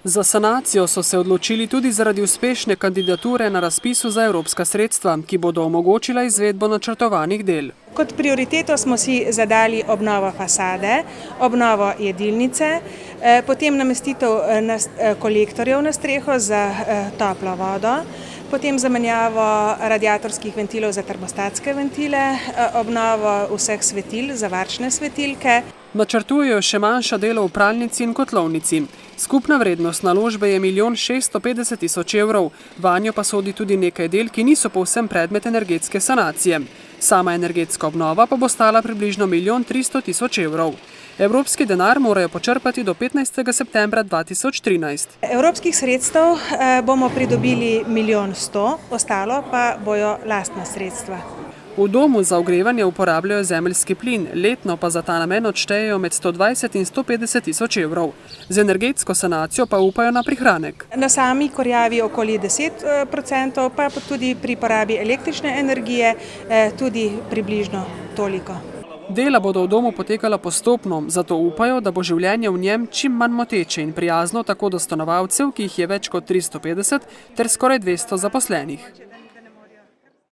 Za sanacijo so se odločili tudi zaradi uspešne kandidature na razpisu za evropska sredstva, ki bodo omogočila izvedbo načrtovanih del. Kot prioriteto smo si zadali obnovo fasade, obnovo jedilnice, potem namestitev kolektorjev na streho za toplo vodo, potem zamenjavo radiatorskih ventilov za termostatske ventile, obnovo vseh svetil za varčne svetilke. Načrtujejo še manjša dela v pralnici in kotlovnici. Skupna vrednost naložbe je 1 650 000 evrov, vanjo pa sodi tudi nekaj del, ki niso povsem predmet energetske sanacije. Sama energetska obnova pa bo stala približno 1 300 000 evrov. Evropski denar morajo počrpati do 15. septembra 2013. Evropskih sredstev bomo pridobili 1 100 000, ostalo pa bojo lastna sredstva. V domu za ogrevanje uporabljajo zemeljski plin, letno pa za ta namen odštejejo med 120 in 150 000 evrov. Z energetsko sanacijo pa upajo na prihranek. Na sami kurjavi okoli 10%, pa tudi pri porabi električne energije tudi približno toliko. Dela bodo v domu potekala postopno, zato upajo, da bo življenje v njem čim manj moteče in prijazno tako do stanovalcev, ki jih je več kot 350, ter skoraj 200 zaposlenih.